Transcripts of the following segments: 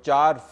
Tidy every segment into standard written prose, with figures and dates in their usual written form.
4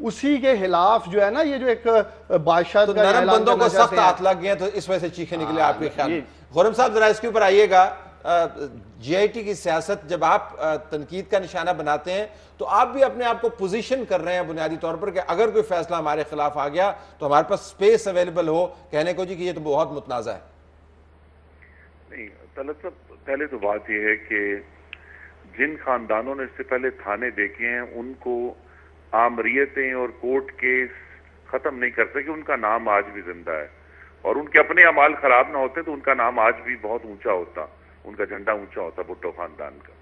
اسی کے خلاف جو ہے نا یہ جو ایک بادشاہ تو نرم بندوں کو سخت ہاتھ لگ گئے تو اس وجہ سے چیخیں نکلے آپ کے خیال میں. خرم صاحب ذرا اس کے اوپر آئیے گا. جی آئی ٹی کی سیاست جب آپ تنقید کا نشانہ بناتے ہیں تو آپ بھی اپنے آپ کو پوزیشن کر رہے ہیں بنیادی طور پر کہ اگر کوئی فیصلہ ہمارے خلاف آ گیا تو ہمارے پاس سپیس اویلیبل ہو کہنے کو جی کہ یہ تو بہت متنازع ہے. نہیں طلعت صاحب، پہلے تو بات یہ ہے کہ جن خاندانوں نے اس سے پہلے تھانے دیکھے ہیں ان کو آمریتیں اور کورٹ کیس ختم نہیں کر سکے. ان کا نام آج بھی زندہ ہے اور ان کے اپنے اعمال خراب نہ ہوتے تو ان کا نام آج بھی بہت اونچا ہوتا، ان کا جھنڈا اونچا ہوتا بھٹو خاندان کا.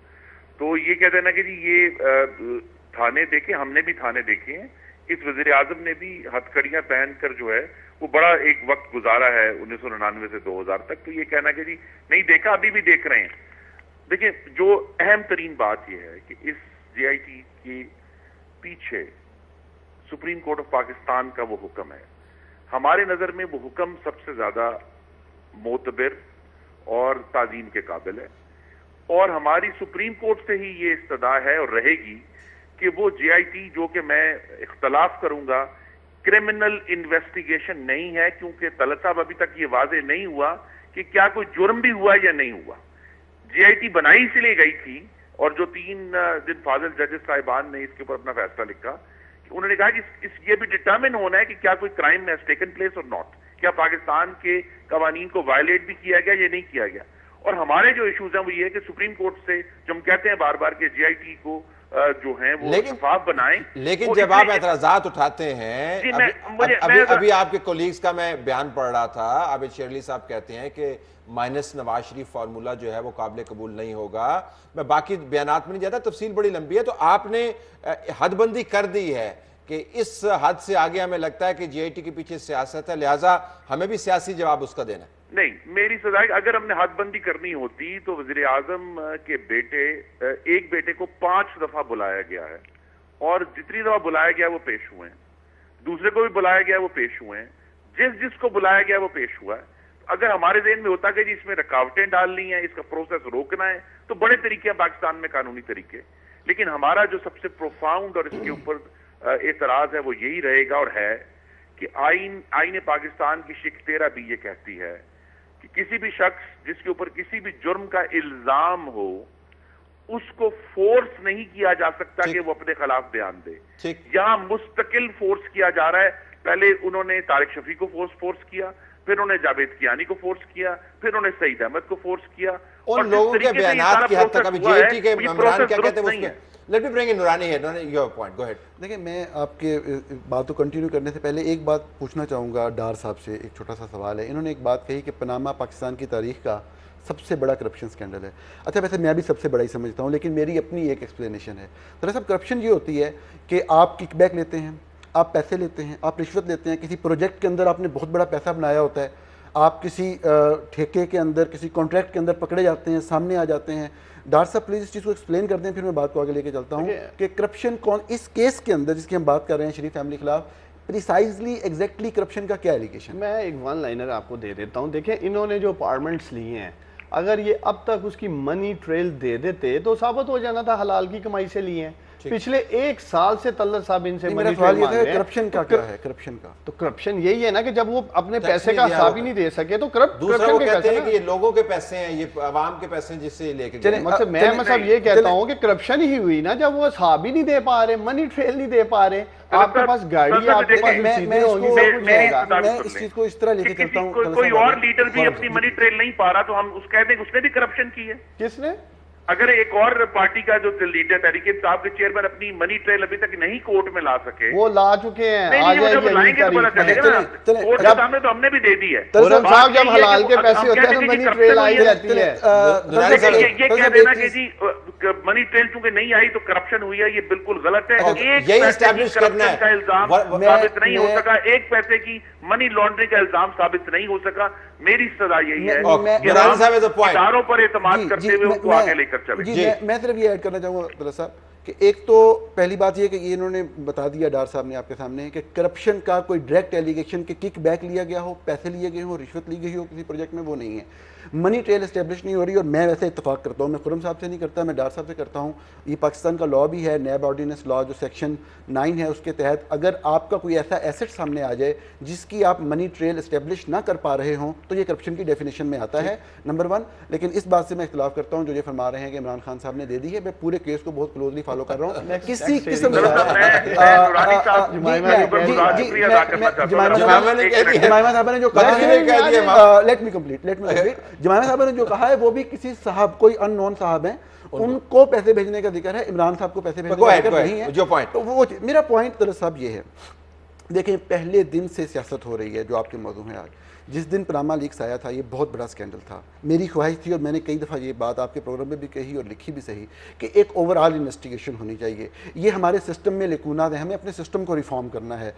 تو یہ کہتے ہیں نا کہ جی یہ تھانے دیکھے، ہم نے بھی تھانے دیکھے ہیں. اس وزیر اعظم نے بھی ہتھ کڑیاں پہن کر جو ہے وہ بڑا ایک وقت گزارا ہے 1999 سے 2000 تک. تو یہ کہنا کہ جی نہیں دیکھا، ابھی بھی دیکھ رہے ہیں. دیکھیں جو اہم ترین بات یہ ہے کہ اس جے آئی ٹی کے پیچھے سپریم کورٹ آف پاکستان کا وہ حکم ہے. ہمارے نظر میں وہ حکم سب سے زیادہ معتبر اور تعظیم کے قابل ہے اور ہماری سپریم کورٹ سے ہی یہ استدعا ہے اور رہے گی کہ وہ جے آئی ٹی، جو کہ میں اختلاف کروں گا، کرمنل انویسٹیگیشن نہیں ہے کیونکہ طلعت صاحب ابھی تک یہ واضح نہیں ہوا کہ کیا کوئی جرم بھی ہوا یا نہیں ہوا. جے آئی ٹی بنائی اس لیے گئی تھی اور جو 3 دن فاضل ججز صاحبان نے اس کے اوپر اپنا فیصلہ لکھا، انہوں نے کہا کہ یہ بھی ڈٹرمن ہونا ہے کہ کیا کوئی کرائم ہیز ٹیکن پلیس اور ناٹ، کیا پاکستان کے قوانین کو وائلیٹ بھی کیا گیا یا نہیں کیا گیا. اور ہمارے جو ایشوز ہیں وہ یہ ہے کہ سپریم کورٹ سے جو ہم کہتے ہیں بار بار کہ جے آئی ٹی کو جو ہیں وہ شفاف بنائیں. لیکن جب آپ اعتراضات اٹھاتے ہیں، ابھی آپ کے کولیگز کا میں بیان پڑھ رہا تھا، عابد شیرعلی صاحب کہتے ہیں کہ مائنس نواز شریف فارمولا جو ہے وہ قابل قبول نہیں ہوگا. میں باقی بیانات میں نہیں جاتا، تفصیل بڑی لمبی ہے. تو آپ نے حد بندی کر دی ہے کہ اس حد سے آگے ہمیں لگتا ہے کہ جے آئی ٹی کے پیچھے سیاست ہے، لہٰذا ہمیں بھی سیاسی جواب اس کا دینا ہے. نہیں، میری سزا ہے اگر ہم نے حد بندی کرنی ہوتی تو وزیر اعظم کے ایک بیٹے کو 5 دفعہ بلایا گیا ہے اور جتنی دفعہ بلایا گیا وہ پیش ہوئے ہیں. دوسرے کو بھی بلایا گیا وہ پیش ہوئے ہیں. جس کو بلایا گیا وہ پیش ہوا ہے. اگر ہمارے ذہن میں ہوتا کہ جی اس میں رکاوٹیں ڈالنی ہیں، اس کا پروسیس روکنا ہے، تو بڑے طریقے ہیں پاکستان میں، قانونی طریقے. لیکن ہمارا جو سب سے پروفاؤنڈ اور اس کے اوپر اعتراض ہے وہ یہی رہے گا اور ہے کہ آئین پاکستان کی شق 13 بھی یہ کہتی ہے کہ کسی بھی شخص جس کے اوپر کسی بھی جرم کا الزام ہو اس کو فورس نہیں کیا جا سکتا کہ وہ اپنے خلاف بیان دے. یہاں مستقل فورس کیا جا رہا ہے. پہلے انہوں نے طارق شفیع کو فورس کیا، پھر انہوں نے جاوید کیانی کو فورس کیا، پھر انہوں نے سعید احمد کو فورس کیا. اور لوگوں کے بیانات کی حد تک ابھی جے آئی ٹی کے ممبران کیا کہتے ہیں اس لیٹ می برنگ ان نورانی ہے. Your point, go ahead. دیکھیں میں آپ کے بات کو کنٹینیو کرنے سے پہلے ایک بات پوچھنا چاہوں گا ڈار صاحب سے. ایک چھوٹا سا سوال ہے. انہوں نے ایک بات کہی کہ پاناما پاکستان کی تاریخ کا سب سے بڑا کرپشن سکینڈل ہے. اچھا ویسے میں بھی سب سے بڑا ہی سمجھتا ہوں، لیکن میری اپنی ایک ایکسپلینیشن ہے. دراصل کرپشن یہ ہوتی ہے کہ آپ کک بیک لیتے ہیں، آپ پیسے لیتے ہیں، آپ رشوت لیتے ہیں. کسی پروجیکٹ کے اندر آپ نے بہت بڑا پیسہ بنایا ہوتا ہے، آپ کسی ٹھیکے کے اندر، کسی کانٹریکٹ کے اندر پکڑے جاتے ہیں، سامنے آ جاتے ہیں. ڈار صاحب پلیز اس چیز کو ایکسپلین کر دیں، پھر میں بات کو آگے لے کے چلتا ہوں کہ کرپشن اس کیس کے اندر جس کی ہم بات کر رہے ہیں شریف فیملی خلاف، پریسائزلی ایگزیکٹلی کرپشن کا کیا ایلیگیشن؟ میں ایک ون لائنر آپ کو دے دیتا ہوں. دیکھیں انہوں نے جو اپارٹمنٹس لیے ہیں، اگر یہ اب تک اس کی منی ٹریل دے دیتے تو ثابت ہو جانا تھا حلال کی کمائی سے لیے ہیں. پچھلے 1 سال سے طلعت صاحب ان سے منی ٹریل مانگ رہے ہیں. کرپشن کا کیا ہے؟ کرپشن کا تو کرپشن یہی ہے نا کہ جب وہ اپنے پیسے کا حساب ہی نہیں دے سکے تو دوسرا وہ کہتے ہیں کہ یہ لوگوں کے پیسے ہیں، یہ عوام کے پیسے ہیں جس سے لے کے گئے. میں صاحب یہ کہتا ہوں کہ کرپشن ہی ہوئی نا جب وہ حساب ہی نہیں دے پا رہے، منی ٹریل نہیں دے پا رہے. آپ کے پاس گاڑی، آپ کے پاس میں اس چیز کو اس طرح لے کے چلتا ہوں. کوئی اور لیڈر بھی اپنی منی ٹریل نہیں پا رہا تو ہم اس کہتے ہیں اس نے بھی کرپشن کی ہے. کس نے؟ اگر ایک اور پارٹی کا جو لیڈر تحریک انصاف کے چیئرمین اپنی منی ٹریل ابھی تک نہیں کورٹ میں لا سکے، وہ لا چکے ہیں. جب لائیں گے تو پتہ چلے گا نا. کورٹ کے سامنے تو ہم نے بھی دے دی ہے. صاحب جب حلال کے پیسے ہوتے ہیں تو منی ٹریل آئی جاتی ہے. یہ کہہ دینا کہ جی منی ٹریل چونکہ نہیں آئی تو کرپشن ہوئی ہے، یہ بالکل غلط ہے. ایک پیسے کا الزام ثابت نہیں ہو سکا، 1 پیسے کی منی لانڈرنگ کا الزام ثابت نہیں ہو سکا. میری سزا یہی ہے کہ اداروں پر اعتماد کرتے ہوئے ان کو آگے لے کر چلیں. میں صرف یہ ایڈ کرنا چاہوں گا عبداللہ صاحب کہ ایک تو پہلی بات یہ کہ یہ انہوں نے بتا دیا ڈار صاحب نے آپ کے سامنے کہ کرپشن کا کوئی ڈائریکٹ ایلیگیشن کہ کک بیک لیا گیا ہو, پیسے لیے گئے ہوں, رشوت لی گئی ہو کسی پروجیکٹ میں, وہ نہیں ہے. منی ٹریل اسٹیبلش نہیں ہو رہی, اور میں ویسے اتفاق کرتا ہوں, میں خرم صاحب سے نہیں کرتا, میں ڈار صاحب سے کرتا ہوں. یہ پاکستان کا لاء بھی ہے, نیب آرڈیننس لاء جو سیکشن 9 ہے, اس کے تحت اگر آپ کا کوئی ایسا ایسٹ سامنے آ جائے جس کی آپ منی ٹریل اسٹیبلش نہ کر پا رہے ہوں تو یہ کرپشن کی ڈیفینیشن میں آتا ہے, نمبر 1. لیکن اس بات سے میں اختلاف کرتا ہوں جو یہ فرما رہے ہیں کہ عمران خان صاحب نے دے دی ہے. میں پورے کیس کو بہت کلوزلی فالو کر رہا ہوں. کسی قسم جمائمہ صاحبہ نے جو کہا ہے, لیٹ می کمپلیٹ, جمائمہ صاحبہ نے جو کہا ہے وہ بھی کسی صاحب, کوئی ان نون صاحب ہیں, ان کو پیسے بھیجنے کا ذکر ہے, عمران صاحب کو پیسے بھیجنے کا ذکر نہیں ہے. تو وہ میرا پوائنٹ طلعت صاحب یہ ہے, دیکھیں پہلے دن سے سیاست ہو رہی ہے جو آپ کے موضوع ہیں آج. جس دن پاناما لیکس آیا تھا یہ بہت بڑا سکینڈل تھا. میری خواہش تھی, اور میں نے کئی دفعہ یہ بات آپ کے پروگرام میں بھی کہی اور لکھی بھی صحیح, کہ ایک اوور آل انویسٹیگیشن ہونی چاہیے. یہ ہمارے سسٹم میں لیکونات ہیں, ہمیں اپنے سسٹم کو ریفارم کرنا ہے.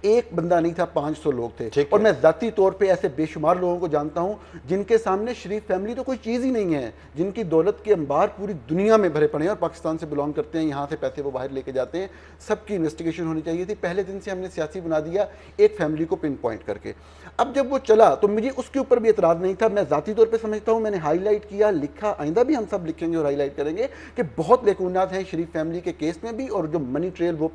ایک بندہ نہیں تھا, 500 لوگ تھے, اور میں ذاتی طور پہ ایسے بے شمار لوگوں کو جانتا ہوں جن کے سامنے شریف فیملی تو کوئی چیز ہی نہیں ہے, جن کی دولت کے انبار پوری دنیا میں بھرے پڑے ہیں اور پاکستان سے بلانگ کرتے ہیں, یہاں سے پیسے وہ باہر لے کے جاتے ہیں. سب کی انویسٹیگیشن ہونی چاہیے تھی. پہلے دن سے ہم نے سیاسی بنا دیا ایک فیملی کو پن پوائنٹ کر کے. اب جب وہ چلا تو مجھے اس کے اوپر بھی اعتراض نہیں تھا. میں ذاتی طور پہ سمجھتا ہوں, میں نے ہائی لائٹ کیا, لکھا, آئندہ بھی ہم سب لکھیں گے اور ہائی لائٹ کریں گے کہ بہت لیکونات ہیں شریف فیملی کے کیس میں بھی, اور جو منی ٹریل وہ.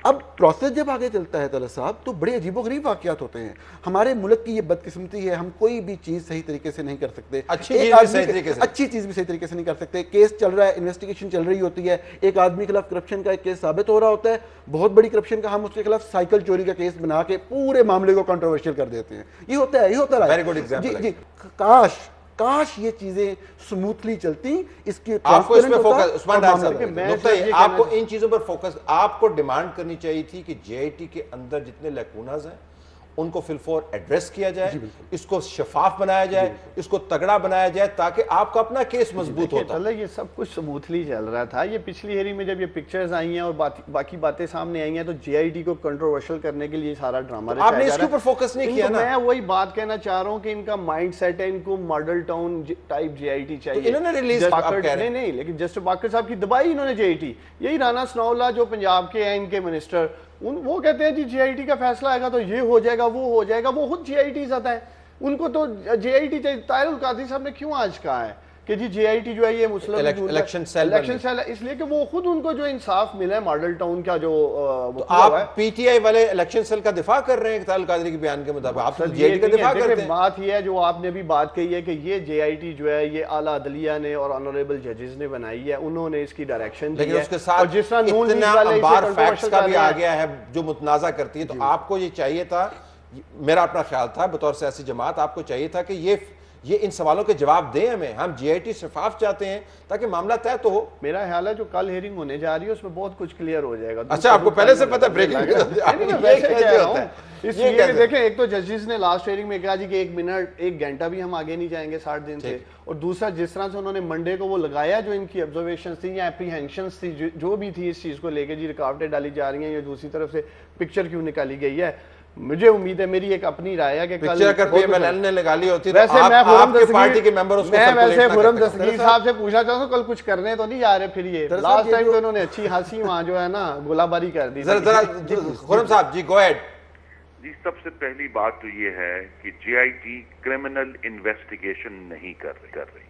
اب پروسیس جب آگے چلتا ہے طلعت صاحب تو بڑے عجیب و غریب واقعات ہوتے ہیں. ہمارے ملک کی یہ بدقسمتی ہے, ہم کوئی بھی چیز صحیح طریقے سے نہیں کر سکتے, اچھی چیز بھی صحیح طریقے سے نہیں کر سکتے. کیس چل رہا ہے, انویسٹیگیشن چل رہی ہوتی ہے, ایک آدمی کے خلاف کرپشن کا ایک کیس ثابت ہو رہا ہوتا ہے, بہت بڑی کرپشن کا, ہم اس کے خلاف سائیکل چوری کا کیس بنا کے پورے معاملے کو کنٹروورشل کر دیتے ہیں. یہ ہوتا ہے, یہ ہوتا ہے. جی, کاش یہ چیزیں سموتھلی چلتی. اس کی آپ کو اس پہ فوکس, عثمان ڈار صاحب, آپ کو ان چیزوں پر فوکس, آپ کو ڈیمانڈ کرنی چاہیے تھی کہ جے آئی ٹی کے اندر جتنے لیکوناز ہیں ان کو فلفور ایڈریس کیا جائے, اس کو شفاف بنایا جائے, اس کو تگڑا بنایا جائے تاکہ آپ کا اپنا کیس مضبوط ہوتا. یہ سب کچھ سموتھلی چل رہا تھا. یہ پچھلی ہیرنگ میں جب یہ پکچرز آئی ہیں اور باقی باتیں سامنے آئی ہیں تو جے آئی ٹی کو کنٹروورشل کرنے کے لیے سارا ڈرامہ رچایا جا رہا ہے. آپ نے اس کے اوپر فوکس نہیں کیا نا. میں وہی بات کہنا چاہ رہا ہوں کہ ان کا مائنڈ سیٹ ہے, ان کو model town type J I T چاہیے. انہوں نے ریلیز نہیں, لیکن جسٹس باقر صاحب کی دبائی انہوں نے جے آئی ٹی. یہی رانا ثناء اللہ جو پنجاب کے ہیں, ان کے منسٹر, وہ کہتے ہیں جی جے آئی ٹی کا فیصلہ آئے گا تو یہ ہو جائے گا, وہ ہو جائے گا. وہ خود جے آئی ٹی زیادہ ہے, ان کو تو جے آئی ٹی چاہیے. طاہر القادری صاحب نے کیوں آج کہا ہے کہ جی جے آئی ٹی جو ہے یہ مسلم الیکشن سیل ہے, اس لیے کہ وہ خود ان کو جو انصاف ملا ہے ماڈل ٹاؤن کا جو آپ پی ٹی آئی والے الیکشن سیل کا دفاع کر رہے ہیں طاہر القادری کے بیان کے مطابق, آپ جے آئی ٹی کا دفاع کرتے ہیں. بات یہ ہے جو آپ نے بھی بات کہی ہے کہ یہ جے آئی ٹی جو ہے یہ اعلیٰ عدلیہ نے اور آنریبل ججز نے بنائی ہے, انہوں نے اس کی ڈائریکشن دی ہے. لیکن اس کے ساتھ اتنا انبار فیکٹس کا بھی آ گیا ہے جو متنازع کرتی ہے. تو آپ کو یہ چاہیے تھا, میرا اپنا خیال تھا بطور سیاسی جماعت, آپ کو چاہیے تھا کہ یہ ان سوالوں کے جواب دیں ہمیں. ہم جے آئی ٹی شفاف چاہتے ہیں تاکہ معاملہ طے تو ہو. میرا خیال ہے جو کل ہیرنگ ہونے جا رہی ہے اس میں بہت کچھ کلیئر ہو جائے گا. اچھا, آپ کو پہلے سے پتہ بریکنگ اس لیے کہ دیکھیں, ایک تو ججز نے لاسٹ ہیرنگ میں کہا جی کہ 1 منٹ 1 گھنٹہ بھی ہم آگے نہیں جائیں گے 60 دن سے, اور دوسرا جس طرح سے انہوں نے منڈے کو وہ لگایا جو ان کی آبزرویشنز تھی یا اپریہینشنز تھی جو بھی تھی اس چیز کو لے کے, جی رکاوٹیں ڈالی جا رہی ہیں یا دوسری طرف سے پکچر کیوں نکالی گئی ہے. مجھے امید ہے, میری ایک اپنی رائے ہے کہ پکچر اگر پی ایم ایل ایل نے لگا لی ہوتی تو آپ کے پارٹی کے ممبر اس کو میں ویسے خرم دستگیر صاحب سے پوچھنا چاہتا ہوں کل کچھ کرنے تو نہیں جا رہے پھر یہ لاسٹ ٹائم تو انہوں نے اچھی خاصی وہاں جو ہے نا گولہ باری کر دی. خرم صاحب جی گو ہیڈ. جی, سب سے پہلی بات تو یہ ہے کہ جے آئی ٹی کرمنل انویسٹیگیشن نہیں کر رہی.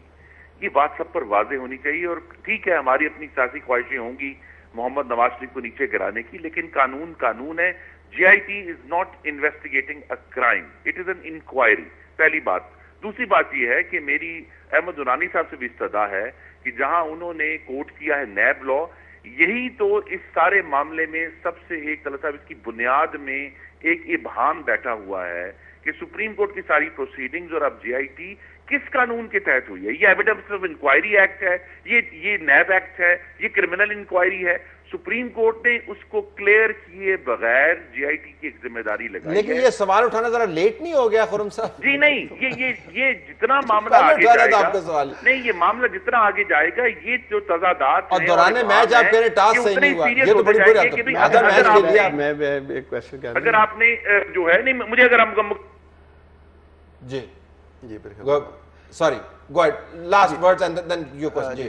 یہ بات سب پر واضح ہونی چاہیے. اور ٹھیک ہے, ہماری اپنی سیاسی خواہشیں ہوں گی محمد نواز شریف کو نیچے گرانے کی, لیکن قانون ہے. J I T is not investigating a crime, it is an inquiry. پہلی بات. دوسری بات یہ ہے کہ میری احمد درانی صاحب سے بھی استدعا ہے کہ جہاں انہوں نے کوٹ کیا ہے نیب لا, یہی تو اس سارے معاملے میں سب سے ایک طلعت صاحب اس کی بنیاد میں ایک ابہام بیٹھا ہوا ہے کہ سپریم کورٹ کی ساری پروسیڈنگز اور اب جے آئی ٹی کس قانون کے تحت ہوئی ہے. یہ ایویڈنس آف انکوائری ایکٹ ہے, یہ نیب ایکٹ ہے, یہ کرمنل انکوائری ہے. سپریم کورٹ نے اس کو کلیئر کیے بغیر جے آئی ٹی کی ایک ذمہ داری لگائی. لیکن یہ سوال اٹھانا ذرا لیٹ نہیں ہو گیا خرم صاحب؟ جی نہیں, یہ جتنا معاملہ آگے جائے گا, نہیں یہ معاملہ جتنا آگے جائے گا, یہ جو تضادات اور دوران میچ آپ کہہ رہے ٹاس صحیح نہیں ہوا, یہ تو بڑی بری عادت ہے. آدھا میچ کھیل لیا. میں ایک کوسچن کر اگر آپ نے جو ہے نہیں مجھے اگر ہم جی sorry go ahead, last words and then your question. جی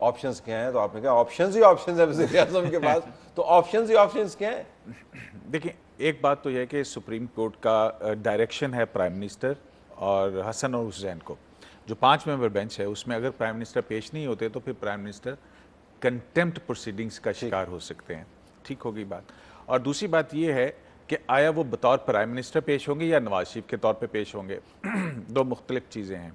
آپشنز کیا ہیں؟ تو آپ نے کہا آپشنز ہی آپشنز ہیں وزیر اعظم کے پاس، تو آپشنز ہی آپشنز کیا ہیں؟ دیکھیں ایک بات تو یہ ہے کہ سپریم کورٹ کا ڈائریکشن ہے پرائم منسٹر اور حسن اور حسین کو، جو 5 ممبر بینچ ہے اس میں اگر پرائم منسٹر پیش نہیں ہوتے تو پھر پرائم منسٹر کنٹیمپٹ پروسیڈنگز کا شکار ہو سکتے ہیں. ٹھیک ہوگی بات. اور دوسری بات یہ ہے کہ آیا وہ بطور پرائم منسٹر پیش ہوں گے یا نواز شریف کے طور پہ پیش ہوں گے، دو مختلف چیزیں ہیں.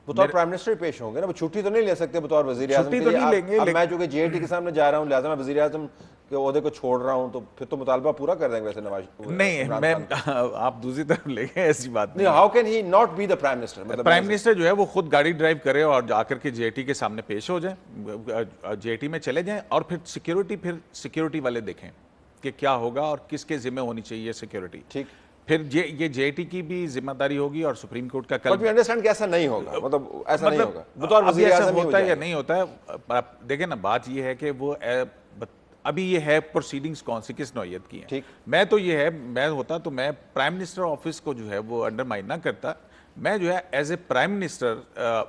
بطور پرائم منسٹر پیش ہوں گے نا، وہ چھٹی تو نہیں لے سکتے بطور وزیر اعظم کے چھٹی تو لیے. نہیں لیں گے، اب میں چونکہ جے ٹی کے سامنے جا رہا ہوں لہٰذا میں وزیر اعظم کے عہدے کو چھوڑ رہا ہوں، تو پھر تو مطالبہ پورا کر دیں گے ویسے نواز نہیں میں آپ دوسری طرف لے گئے، ایسی بات نہیں. How can he not be the prime minister? مطلب پرائم منسٹر جو ہے وہ خود گاڑی ڈرائیو کرے اور جا کر کے جے ٹی کے سامنے پیش ہو جائیں، جے ٹی میں چلے جائیں، اور پھر سیکیورٹی والے دیکھیں کہ کیا ہوگا اور کس کے ذمہ ہونی چاہیے سیکیورٹی. ٹھیک. پھر یہ جے ٹی کی بھی ذمہ داری ہوگی اور سپریم کورٹ کا کل. بٹ وی انڈرسٹینڈ کہ ایسا نہیں ہوگا، مطلب ایسا نہیں ہوگا بطور وزیر اعظم ہی ہو ہوتا ہے یا جائے. نہیں ہوتا ہے. دیکھیں نا بات یہ ہے کہ وہ ابھی یہ ہے پروسیڈنگز کون سی کس نوعیت کی ہیں. ٹھیک. میں تو یہ ہے میں ہوتا تو میں پرائم منسٹر آفس کو جو ہے وہ انڈرمائن نہ کرتا. میں جو ہے as a prime minister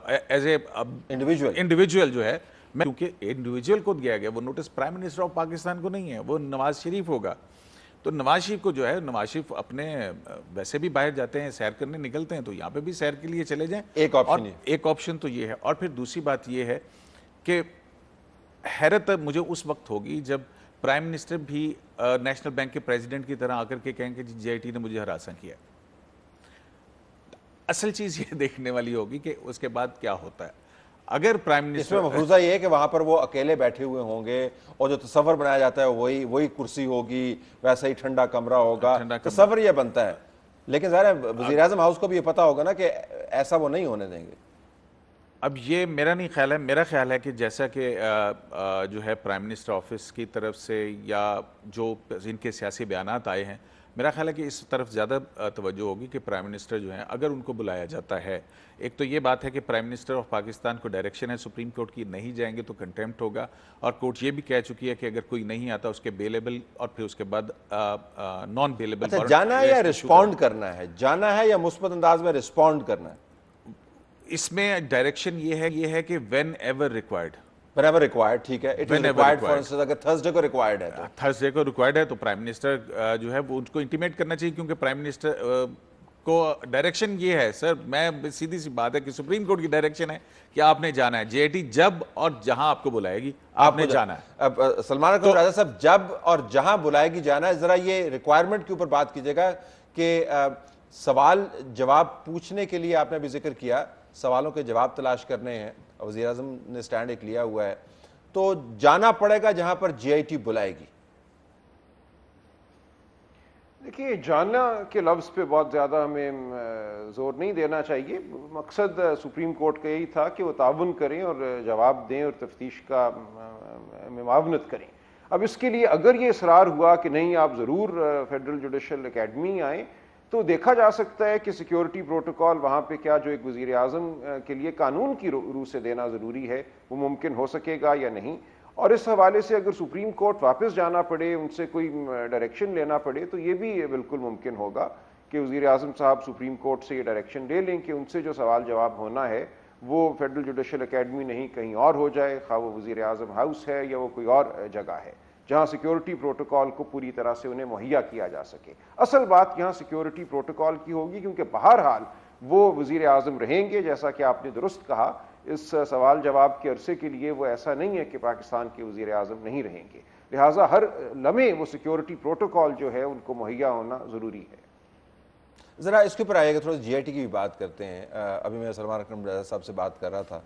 as a individual جو ہے، میں کیونکہ انڈیویجول کو دیا گیا وہ notice prime minister of Pakistan کو نہیں ہے، وہ نواز شریف ہوگا. تو نواز شریف کو جو ہے، نواز شریف اپنے ویسے بھی باہر جاتے ہیں سیر کرنے نکلتے ہیں، تو یہاں پہ بھی سیر کے لیے چلے جائیں. ایک آپشن تو یہ ہے. اور پھر دوسری بات یہ ہے کہ حیرت مجھے اس وقت ہوگی جب پرائم منسٹر بھی نیشنل بینک کے پریزیڈنٹ کی طرح آ کر کے کہیں کہ جے ٹی نے مجھے ہراساں کیا. اصل چیز یہ دیکھنے والی ہوگی کہ اس کے بعد کیا ہوتا ہے. اگر پرائم اس منسٹر میں مفروضہ یہ ہے کہ وہاں پر وہ اکیلے بیٹھے ہوئے ہوں گے اور جو تصور بنایا جاتا ہے وہی کرسی ہوگی، ویسا ہی ٹھنڈا کمرہ ہوگا، تصور یہ بنتا ہے. لیکن ظاہر ہے وزیر اعظم ہاؤس کو بھی یہ پتا ہوگا نا کہ ایسا وہ نہیں ہونے دیں گے. اب یہ میرا نہیں خیال ہے. میرا خیال ہے کہ جیسا کہ جو ہے پرائم منسٹر آفس کی طرف سے یا جو ان کے سیاسی بیانات آئے ہیں، میرا خیال ہے کہ اس طرف زیادہ توجہ ہوگی کہ پرائم منسٹر جو ہیں اگر ان کو بلایا جاتا ہے. ایک تو یہ بات ہے کہ پرائم منسٹر آف پاکستان کو ڈائریکشن ہے سپریم کورٹ کی، نہیں جائیں گے تو کنٹیمپٹ ہوگا. اور کورٹ یہ بھی کہہ چکی ہے کہ اگر کوئی نہیں آتا اس کے بیلیبل اور پھر اس کے بعد نان بیلیبل. اچھا، جانا ہے یا رسپونڈ کرنا ہے؟ جانا ہے یا مثبت انداز میں رسپونڈ کرنا ہے؟ اس میں ڈائریکشن یہ ہے کہ when ever required. whenever required. ٹھیک ہے. it is required for instance اگر تھرسڈے کو ریکوائرڈ ہے تو تھرسڈے کو ریکوائرڈ ہے تو پرائم منسٹر جو ہے وہ ان کو انٹیمیٹ کرنا چاہیے، کیونکہ پرائم منسٹر کو ڈائریکشن یہ ہے. سر میں سیدھی سی بات ہے کہ سپریم کورٹ کی ڈائریکشن ہے کہ آپ نے جانا ہے. جے ٹی جب اور جہاں آپ کو بلائے گی آپ نے جانا ہے. اب سلمان اکرم راجہ صاحب جب اور جہاں بلائے گی جانا ہے. ذرا یہ ریکوائرمنٹ کے اوپر بات کیجیے گا کہ سوال جواب پوچھنے کے لیے آپ نے بھی ذکر کیا، سوالوں کے جواب تلاش کرنے ہیں، وزیر اعظم نے سٹینڈ ایک لیا ہوا ہے، تو جانا پڑے گا جہاں پر جے آئی ٹی بلائے گی. دیکھیے جانا کے لفظ پہ بہت زیادہ ہمیں زور نہیں دینا چاہیے. مقصد سپریم کورٹ کا یہی تھا کہ وہ تعاون کریں اور جواب دیں اور تفتیش کا معاونت کریں. اب اس کے لیے اگر یہ اصرار ہوا کہ نہیں آپ ضرور فیڈرل جوڈیشل اکیڈمی آئیں، تو دیکھا جا سکتا ہے کہ سیکیورٹی پروٹوکول وہاں پہ کیا جو ایک وزیر اعظم کے لیے قانون کی روح سے دینا ضروری ہے وہ ممکن ہو سکے گا یا نہیں. اور اس حوالے سے اگر سپریم کورٹ واپس جانا پڑے، ان سے کوئی ڈائریکشن لینا پڑے، تو یہ بھی بالکل ممکن ہوگا کہ وزیر اعظم صاحب سپریم کورٹ سے یہ ڈائریکشن لے لیں کہ ان سے جو سوال جواب ہونا ہے وہ فیڈرل جوڈیشل اکیڈمی نہیں کہیں اور ہو جائے، خواہ وہ وزیر اعظم ہاؤس ہے یا وہ کوئی اور جگہ ہے جہاں سیکیورٹی پروٹوکول کو پوری طرح سے انہیں مہیا کیا جا سکے. اصل بات یہاں سیکیورٹی پروٹوکول کی ہوگی، کیونکہ بہرحال وہ وزیر اعظم رہیں گے. جیسا کہ آپ نے درست کہا، اس سوال جواب کے عرصے کے لیے وہ ایسا نہیں ہے کہ پاکستان کے وزیر اعظم نہیں رہیں گے، لہٰذا ہر لمحے وہ سیکیورٹی پروٹوکول جو ہے ان کو مہیا ہونا ضروری ہے. ذرا اس کے اوپر آئے گا، تھوڑا جے آئی ٹی کی بھی بات کرتے ہیں. ابھی میں سلمان اکرم راجہ صاحب سے بات کر رہا تھا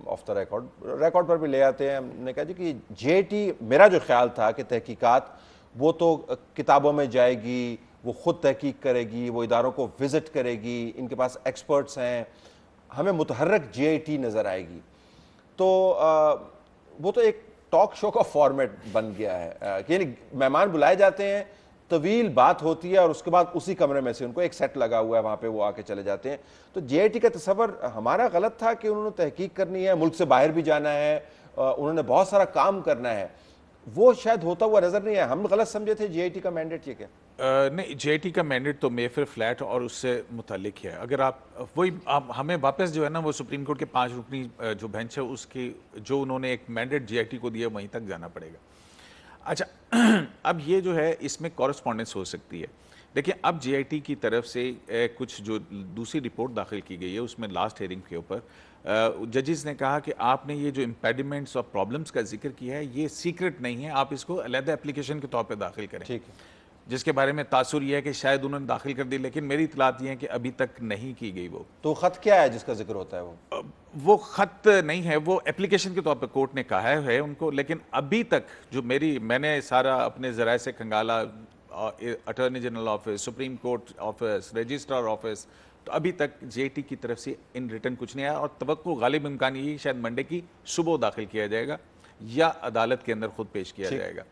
آف دا ریکارڈ پر بھی لے آتے ہیں. ہم نے کہا جی کہ جے آئی ٹی، میرا جو خیال تھا کہ تحقیقات وہ تو کتابوں میں جائے گی، وہ خود تحقیق کرے گی، وہ اداروں کو وزٹ کرے گی، ان کے پاس ایکسپرٹس ہیں، ہمیں متحرک جے آئی ٹی نظر آئے گی. تو وہ تو ایک ٹاک شو کا فارمیٹ بن گیا ہے، یعنی مہمان بلائے جاتے ہیں، طویل بات ہوتی ہے اور اس کے بعد اسی کمرے میں سے ان کو ایک سیٹ لگا ہوا ہے، وہاں پہ وہ آ کے چلے جاتے ہیں. تو جے آئی ٹی کا تصور ہمارا غلط تھا کہ انہوں نے تحقیق کرنی ہے، ملک سے باہر بھی جانا ہے، انہوں نے بہت سارا کام کرنا ہے. وہ شاید ہوتا ہوا نظر نہیں آیا. ہم غلط سمجھے تھے GIT کا مینڈیٹ یہ کیا؟ نہیں، GIT کا مینڈیٹ تو میفر فلیٹ اور اس سے متعلق ہے. اگر آپ وہی ہمیں واپس جو ہے نا وہ سپریم کورٹ کے 5 رکنی جو بینچ ہے اس کی جو انہوں نے ایک مینڈیٹ GIT کو دیا وہیں تک جانا پڑے گا. اچھا اب یہ جو ہے اس میں کورسپونڈنس ہو سکتی ہے. دیکھیں اب GIT کی طرف سے کچھ جو دوسری رپورٹ داخل کی گئی ہے اس میں لاسٹ ہیئرنگ کے اوپر ججز نے کہا کہ آپ نے یہ جو امپیڈیمنٹس اور پرابلمس کا ذکر کیا ہے یہ سیکرٹ نہیں ہے, آپ اس کو علیحدہ اپلیکیشن کے طور پہ داخل کریں. ٹھیک ہے. جس کے بارے میں تاثر یہ ہے کہ شاید انہوں نے داخل کر دی, لیکن میری اطلاعات یہ ہیں کہ ابھی تک نہیں کی گئی. تو خط کیا ہے جس کا ذکر ہوتا ہے؟ وہ خط نہیں ہے, وہ اپلیکیشن کے طور پہ کورٹ نے کہا ہے ان کو, لیکن ابھی تک جو میں نے سارا اپنے ذرائع سے کھنگالا, attorney general office, supreme court office, registrar office, تو ابھی تک GIT کی طرف سے ان ریٹن کچھ نہیں آیا, اور توقع غالب امکان یہ شاید منڈے کی صبح داخل کیا جائے گا یا عدالت کے اندر خود پیش کیا جائے گا.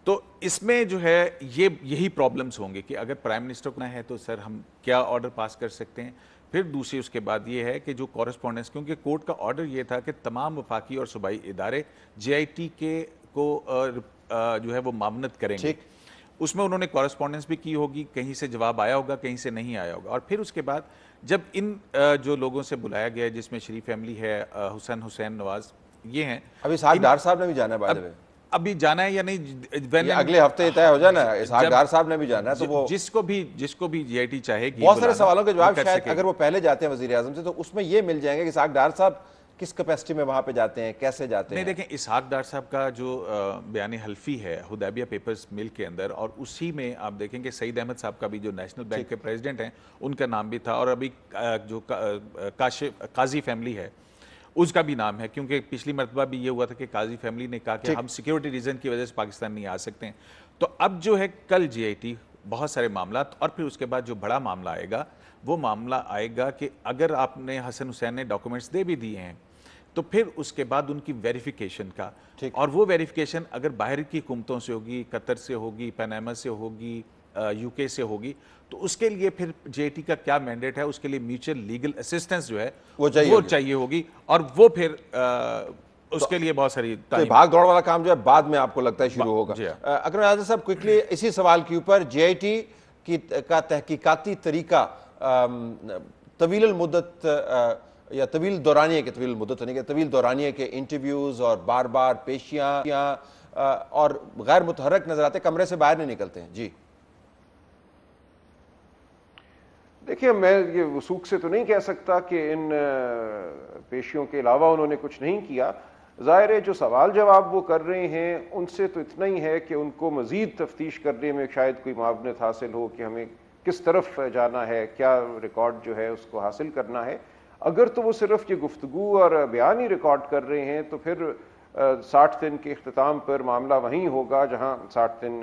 تو اس میں جو ہے یہی پرابلمز ہوں گے کہ اگر پرائم منسٹر کو نہ ہے تو سر ہم کیا آرڈر پاس کر سکتے ہیں. پھر دوسری اس کے بعد یہ ہے کہ جو کورسپونڈنس, کیونکہ کورٹ کا آرڈر یہ تھا کہ تمام وفاقی اور صوبائی ادارے GIT کے کو جو ہے وہ معاونت کریں گے. اس میں انہوں نے کورسپونڈنس بھی کی ہوگی, کہیں سے جواب آیا ہوگا, کہیں سے نہیں آیا ہوگا. اور پھر اس کے بعد جب ان جو لوگوں سے بلایا گیا جس میں شریف فیملی ہے, حسین نواز, یہ ہیں. ابھی اسحاق ڈار صاحب نے بھی جانا ہے بائی دی وے, ابھی جانا ہے یا نہیں اگلے ہفتے طے ہو جانا ہے. اسحاق ڈار صاحب نے بھی جانا ہے, تو وہ جس کو بھی GIT چاہے گی. بہت سارے سوالوں کے جواب شاید اگر وہ پہلے جاتے ہیں وزیر اعظم سے تو اس میں یہ مل جائیں گے کہ اسحاق ڈار صاحب کس کیپیسٹی میں وہاں پہ جاتے ہیں, کیسے جاتے ہیں. نہیں دیکھیں, اسحاق ڈار صاحب کا جو بیان حلفی ہے حدیبیہ پیپرز مل کے اندر, اور اسی میں آپ دیکھیں کہ سعید احمد صاحب کا بھی جو نیشنل بینک کے پریزیڈنٹ ہیں ان کا نام بھی تھا, اور ابھی جو قاضی فیملی ہے اس کا بھی نام ہے, کیونکہ پچھلی مرتبہ بھی یہ ہوا تھا کہ قاضی فیملی نے کہا کہ ہم سیکیورٹی ریزن کی وجہ سے پاکستان نہیں آ سکتے ہیں. تو اب جو ہے کل GIT بہت سارے معاملات, اور پھر اس کے بعد جو بڑا معاملہ آئے گا وہ معاملہ آئے گا کہ اگر آپ نے حسن حسین نے ڈاکومنٹس دے بھی دیے ہیں تو پھر اس کے بعد ان کی ویریفیکیشن کا, اور وہ ویریفیکیشن اگر باہر کی حکومتوں سے ہوگی, قطر سے ہوگی, پیناما سے ہوگی, UK سے ہوگی, تو اس کے لیے پھر GIT کا کیا مینڈیٹ ہے, اس کے لیے میوچل لیگل اسسٹنس جو ہے وہ چاہیے ہوگی, اور وہ پھر اس کے لیے بہت ساری بھاگ دوڑ والا کام جو ہے بعد میں آپ کو لگتا ہے شروع ہوگا. اکرم اعجاز صاحب کوئکلی اسی سوال کے اوپر GIT کا تحقیقاتی طریقہ طویل المدت یا طویل دورانیے کے طویل مدت نہیں کہ طویل دورانیے کے انٹرویوز اور بار بار پیشیاں اور غیر متحرک نظر آتے, کمرے سے باہر نہیں نکلتے ہیں. جی دیکھیے, میں یہ وثوق سے تو نہیں کہہ سکتا کہ ان پیشیوں کے علاوہ انہوں نے کچھ نہیں کیا. ظاہر ہے جو سوال جواب وہ کر رہے ہیں ان سے تو اتنا ہی ہے کہ ان کو مزید تفتیش کرنے میں شاید کوئی معاونت حاصل ہو کہ ہمیں کس طرف جانا ہے, کیا ریکارڈ جو ہے اس کو حاصل کرنا ہے. اگر تو وہ صرف یہ گفتگو اور بیان ہی ریکارڈ کر رہے ہیں تو پھر 60 دن کے اختتام پر معاملہ وہیں ہوگا جہاں 60 دن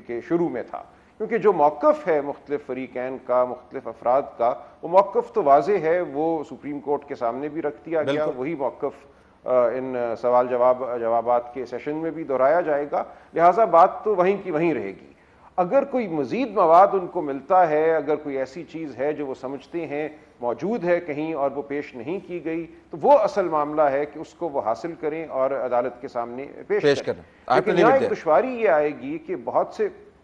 کے شروع میں تھا, کیونکہ جو موقف ہے مختلف فریقین کا, مختلف افراد کا, وہ موقف تو واضح ہے, وہ سپریم کورٹ کے سامنے بھی رکھ دیا گیا, وہی موقف ان سوال جوابات کے سیشن میں بھی دہرایا جائے گا. لہٰذا بات تو وہیں کی وہیں رہے گی. اگر کوئی مزید مواد ان کو ملتا ہے, اگر کوئی ایسی چیز ہے جو وہ سمجھتے ہیں موجود ہے کہیں اور وہ پیش نہیں کی گئی, تو وہ اصل معاملہ ہے کہ اس کو وہ حاصل کریں اور عدالت کے سامنے پیش کریں. لیکن یہاں ایک دشواری یہ آئے گی کہ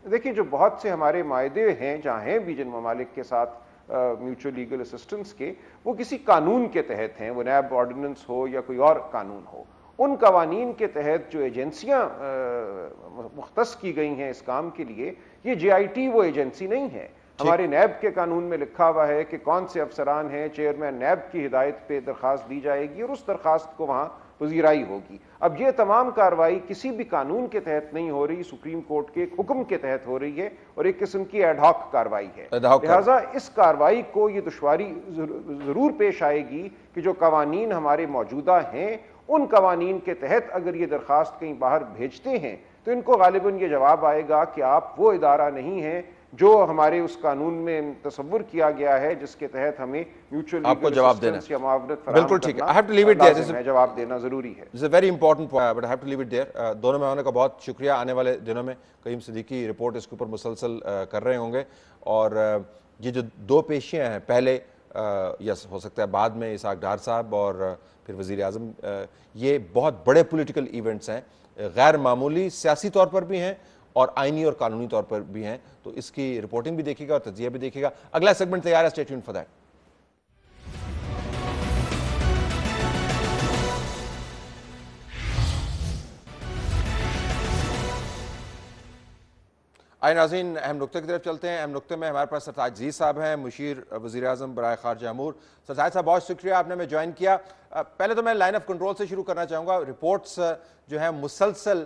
دیکھیں جو بہت سے ہمارے معاہدے ہیں جہاں ہیں بھی جن ممالک کے ساتھ میوچل لیگل اسسٹنس کے, وہ کسی قانون کے تحت ہیں, وہ نیب آرڈیننس ہو یا کوئی اور قانون ہو. ان قوانین کے تحت جو ایجنسیاں مختص کی گئی ہیں اس کام کے لیے, یہ GIT وہ ایجنسی نہیں ہے. ہمارے نیب کے قانون میں لکھا ہوا ہے کہ کون سے افسران ہیں, چیئرمین نیب کی ہدایت پہ درخواست دی جائے گی اور اس درخواست کو وہاں پذیرائی ہوگی. اب یہ تمام کارروائی کسی بھی قانون کے تحت نہیں ہو رہی, سپریم کورٹ کے حکم کے تحت ہو رہی ہے, اور ایک قسم کی ایڈ ہاک کارروائی ہے. لہٰذا اس کارروائی کو یہ دشواری ضرور پیش آئے گی کہ جو قوانین ہمارے موجودہ ہیں ان قوانین کے تحت اگر یہ درخواست کہیں باہر بھیجتے ہیں تو ان کو غالباً یہ جواب آئے گا کہ آپ وہ ادارہ نہیں ہیں جو ہمارے اس قانون میں تصور کیا گیا ہے جس کے تحت ہمیں میوچل لیگل اسسٹنس یا معاونت فراہم کرنا ہے, جواب دینا ضروری ہے. It's a very important point, but I have to leave it there. دونوں مہمانوں کا بہت شکریہ. آنے والے دنوں میں قیم صدیقی رپورٹ اس کے اوپر مسلسل کر رہے ہوں گے, اور یہ جو دو پیشیاں ہیں پہلے یا ہو سکتا ہے بعد میں اسحاق ڈار صاحب اور پھر وزیر اعظم, یہ بہت بڑے پولیٹیکل ایونٹس ہیں غیر معمولی سیاسی طور پر بھی ہیں اور آئینی اور قانونی طور پر بھی ہیں. تو اس کی رپورٹنگ بھی دیکھیے گا اور تجزیہ بھی دیکھیے گا. اگلا سیگمنٹ تیار ہے, اسٹے ٹیونڈ فار دیٹ. آئے ناظرین, اہم نقطے کی طرف چلتے ہیں. اہم نقطے میں ہمارے پاس سرتاج عزیز صاحب ہیں, مشیر وزیر اعظم برائے خارجہ امور. سرتاج صاحب بہت شکریہ آپ نے ہمیں جوائن کیا. پہلے تو میں لائن آف کنٹرول سے شروع کرنا چاہوں گا. رپورٹس جو ہیں مسلسل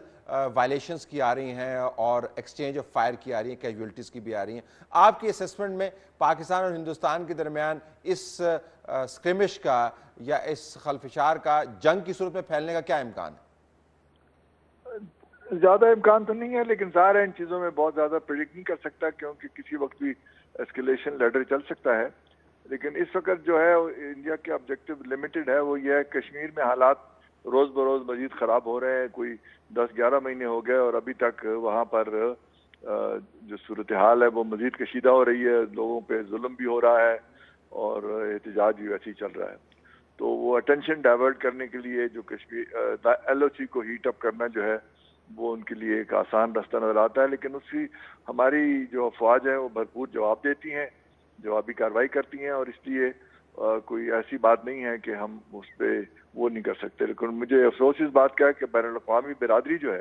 وائلیشنز کی آ رہی ہیں اور ایکسچینج آف فائر کی آ رہی ہیں, کیجویلٹیز کی بھی آ رہی ہیں. آپ کی اسیسمنٹ میں پاکستان اور ہندوستان کے درمیان اس اسکرمش کا یا اس خلفشار کا جنگ کی صورت میں پھیلنے کا کیا امکان ہے؟ زیادہ امکان تو نہیں ہے, لیکن ظاہر ہے ان چیزوں میں بہت زیادہ پریڈکٹ نہیں کر سکتا, کیونکہ کسی وقت بھی اسکیلیشن لیڈر چل سکتا ہے. لیکن اس وقت جو ہے انڈیا کے آبجیکٹو لمیٹڈ ہے, وہ یہ ہے کشمیر میں حالات روز بروز مزید خراب ہو رہے ہیں. کوئی 10-11 مہینے ہو گئے اور ابھی تک وہاں پر جو صورتحال ہے وہ مزید کشیدہ ہو رہی ہے. لوگوں پہ ظلم بھی ہو رہا ہے اور احتجاج بھی ویسے ہی چل رہا ہے. تو وہ اٹینشن ڈائیورٹ کرنے کے لیے جو کشمیر LOC کو ہیٹ اپ کرنا جو ہے وہ ان کے لیے ایک آسان رستہ نظر آتا ہے. لیکن اس کی ہماری جو افواج ہیں وہ بھرپور جواب دیتی ہیں, جوابی کارروائی کرتی ہیں, اور اس لیے کوئی ایسی بات نہیں ہے کہ ہم اس پہ وہ نہیں کر سکتے. لیکن مجھے افسوس اس بات کا ہے کہ بین الاقوامی برادری جو ہے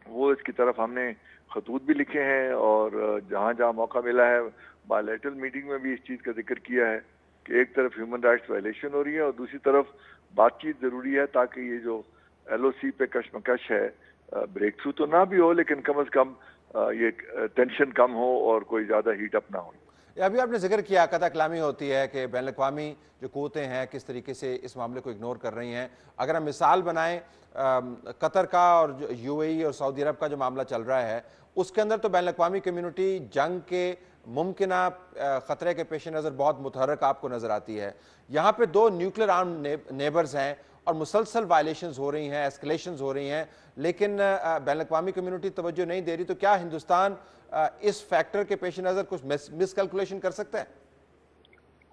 وہ اس کی طرف ہم نے خطوط بھی لکھے ہیں, اور جہاں جہاں موقع ملا ہے بائیلیٹرل میٹنگ میں بھی اس چیز کا ذکر کیا ہے کہ ایک طرف ہیومن رائٹس وائلیشن ہو رہی ہے اور دوسری طرف بات چیت ضروری ہے تاکہ یہ جو LOC پہ کشمکش ہے بریک تھرو تو نہ بھی ہو, لیکن کم از کم یہ ٹینشن کم ہو اور کوئی زیادہ ہیٹ اپ نہ ہو. ابھی آپ نے ذکر کیا قطع کلامی ہوتی ہے کہ بین الاقوامی جو قوتیں ہیں کس طریقے سے اس معاملے کو اگنور کر رہی ہیں. اگر ہم مثال بنائیں قطر کا اور UAE اور سعودی عرب کا جو معاملہ چل رہا ہے, اس کے اندر تو بین الاقوامی کمیونٹی جنگ کے ممکنہ خطرے کے پیش نظر بہت متحرک آپ کو نظر آتی ہے. یہاں پہ 2 نیوکلیر آرم نیبرز ہیں اور مسلسل وائلیشنز ہو رہی ہیں, ایسکلیشنز ہو رہی ہیں, لیکن بین الاقوامی کمیونٹی توجہ نہیں دے رہی. تو کیا ہندوستان اس فیکٹر کے پیش نظر کچھ مس کیلکولیشن کر سکتا ہے؟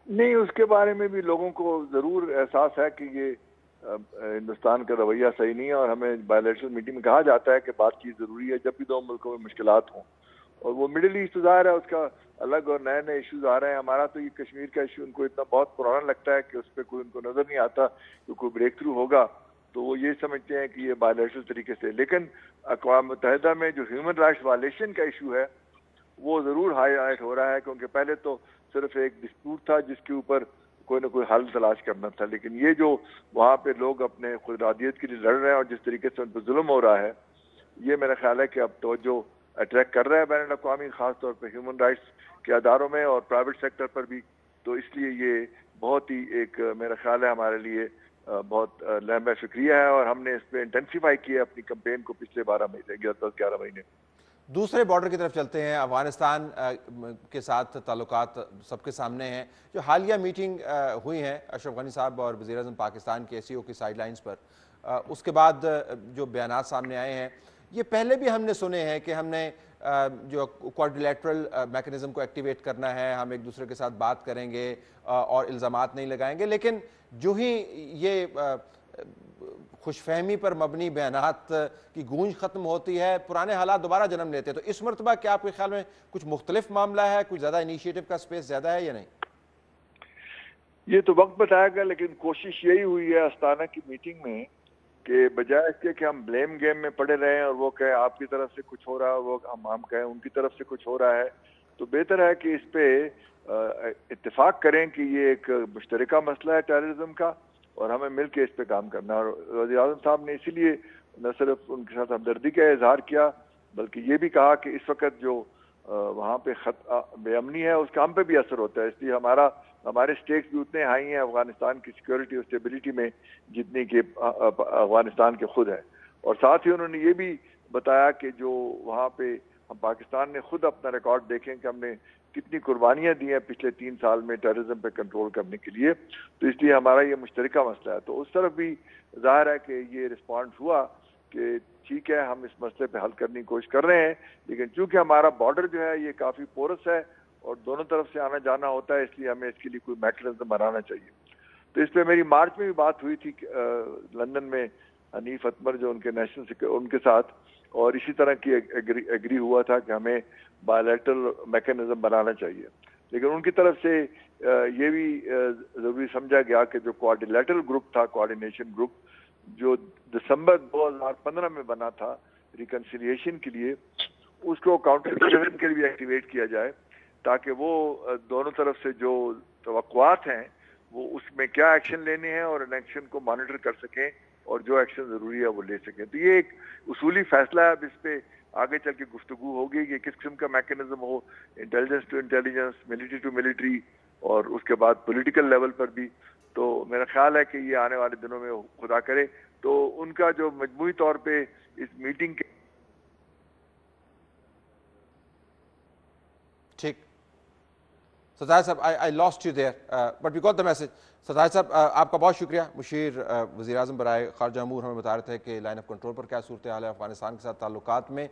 نہیں, اس کے بارے میں بھی لوگوں کو ضرور احساس ہے کہ یہ ہندوستان کا رویہ صحیح نہیں ہے, اور ہمیں بائیلیٹرل میٹنگ میں کہا جاتا ہے کہ بات چیت ضروری ہے جب بھی 2 ملکوں میں مشکلات ہوں. اور وہ مڈل ایسٹ ظاہر ہے اس کا الگ اور نئے نئے ایشوز آ رہے ہیں. ہمارا تو یہ کشمیر کا ایشو ان کو اتنا بہت پرانا لگتا ہے کہ اس پہ کوئی ان کو نظر نہیں آتا کہ کوئی بریک تھرو ہوگا, تو وہ یہ سمجھتے ہیں کہ یہ بائیلیٹرل طریقے سے. لیکن اقوام متحدہ میں جو ہیومن رائٹس وائلیشن کا ایشو ہے وہ ضرور ہائی لائٹ ہو رہا ہے, کیونکہ پہلے تو صرف ایک ڈسپیوٹ تھا جس کے اوپر کوئی نہ کوئی حل تلاش کرنا تھا, لیکن یہ جو وہاں پہ لوگ اپنے خود ارادیت کے لیے لڑ رہے ہیں اور جس طریقے سے ان پہ ظلم ہو رہا ہے, یہ میرا خیال ہے کہ اب توجہ اٹریکٹ کر رہا ہے بین الاقوامی, خاص طور پہ ہیومن رائٹس کے اداروں میں اور پرائیویٹ سیکٹر پر بھی. تو اس لیے یہ بہت ہی ایک میرا خیال ہے ہمارے لیے بہت لمبا فکریہ ہے, اور ہم نے اس پہ انٹینسیفائی کیا اپنی کمپین کو پچھلے 10-11 مہینے. دوسرے بارڈر کی طرف چلتے ہیں. افغانستان کے ساتھ تعلقات سب کے سامنے ہیں. جو حالیہ میٹنگ ہوئی ہیں اشرف غنی صاحب اور وزیر اعظم پاکستان کے ACO کی سائیڈ لائنز پر, اس کے بعد جو بیانات سامنے آئے ہیں یہ پہلے بھی ہم نے سنے ہیں کہ ہم نے جو کوارڈیلیٹرل میکنزم کو ایکٹیویٹ کرنا ہے, ہم ایک دوسرے کے ساتھ بات کریں گے اور الزامات نہیں لگائیں گے. لیکن جو ہی یہ خوش فہمی پر مبنی بیانات کی گونج ختم ہوتی ہے, پرانے حالات دوبارہ جنم لیتے ہیں. تو اس مرتبہ کیا آپ کے خیال میں کچھ مختلف معاملہ ہے, کچھ زیادہ انیشیٹو کا سپیس زیادہ ہے یا نہیں؟ یہ تو وقت بتائے گا, لیکن کوشش یہی ہوئی ہے استانہ کی میٹنگ میں کہ بجائے اس کے کہ ہم بلیم گیم میں پڑے رہے اور وہ کہے آپ کی طرف سے کچھ ہو رہا ہے, وہ ہم کہیں ان کی طرف سے کچھ ہو رہا ہے, تو بہتر ہے کہ اس پہ اتفاق کریں کہ یہ ایک مشترکہ مسئلہ ہے ٹیررزم کا, اور ہمیں مل کے اس پہ کام کرنا. اور وزیر اعظم صاحب نے اسی لیے نہ صرف ان کے ساتھ ہمدردی کا اظہار کیا بلکہ یہ بھی کہا کہ اس وقت جو وہاں پہ بے امنی ہے اس کا ہم پہ بھی اثر ہوتا ہے, اس لیے ہمارے سٹیکس بھی اتنے ہائی ہیں افغانستان کی سیکیورٹی اور اسٹیبلٹی میں جتنی کہ افغانستان کے خود ہے. اور ساتھ ہی انہوں نے یہ بھی بتایا کہ جو وہاں پہ ہم پاکستان نے خود اپنا ریکارڈ دیکھیں کہ ہم نے کتنی قربانیاں دی ہیں پچھلے 3 سال میں ٹیررزم پہ کنٹرول کرنے کے لیے, تو اس لیے ہمارا یہ مشترکہ مسئلہ ہے. تو اس طرف بھی ظاہر ہے کہ یہ رسپانس ہوا کہ ٹھیک ہے ہم اس مسئلے پہ حل کرنے کی کوشش کر رہے ہیں, لیکن چونکہ ہمارا بارڈر جو ہے یہ کافی پورس ہے اور دونوں طرف سے آنا جانا ہوتا ہے, اس لیے ہمیں اس کے لیے کوئی میکنزم بنانا چاہیے. تو اس پہ میری مارچ میں بھی بات ہوئی تھی لندن میں حنیف اتمر جو ان کے نیشنل ان کے ساتھ، اور اسی طرح کی ایگری ہوا تھا کہ ہمیں بائیلیٹرل میکینزم بنانا چاہیے. لیکن ان کی طرف سے یہ بھی ضروری سمجھا گیا کہ جو کوآرڈینیٹرل گروپ تھا، کوآرڈینیشن گروپ جو دسمبر 2015 میں بنا تھا ریکنسیلیشن کے لیے، اس کو کاؤنٹر ٹیررزم کے لیے ایکٹیویٹ کیا جائے، تاکہ وہ دونوں طرف سے جو توقعات ہیں وہ اس میں کیا ایکشن لینے ہیں اور ان ایکشن کو مانیٹر کر سکیں اور جو ایکشن ضروری ہے وہ لے سکیں. تو یہ ایک اصولی فیصلہ ہے. اب اس پہ آگے چل کے گفتگو ہوگی کہ کس قسم کا میکینزم ہو، intelligence to intelligence, military to military, اور اس کے بعد پولیٹیکل لیول پر بھی. تو میرا خیال ہے کہ یہ آنے والے دنوں میں خدا کرے تو ان کا جو مجموعی طور پہ اس میٹنگ کے ٹھیک. ستار صاحب I lost you there but we got the message. ستار صاحب آپ کا بہت شکریہ. مشیر وزیر اعظم برائے خارجہ امور ہمیں بتا رہے تھے کہ لائن آف کنٹرول پر کیا صورتحال ہے، افغانستان کے ساتھ تعلقات میں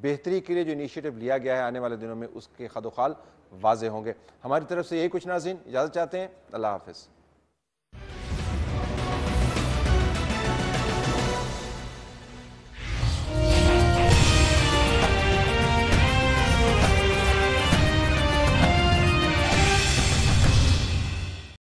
بہتری کے لیے جو انیشیٹو لیا گیا ہے آنے والے دنوں میں اس کے خد و خال واضح ہوں گے. ہماری طرف سے یہی کچھ ناظرین، اجازت چاہتے ہیں. اللہ حافظ.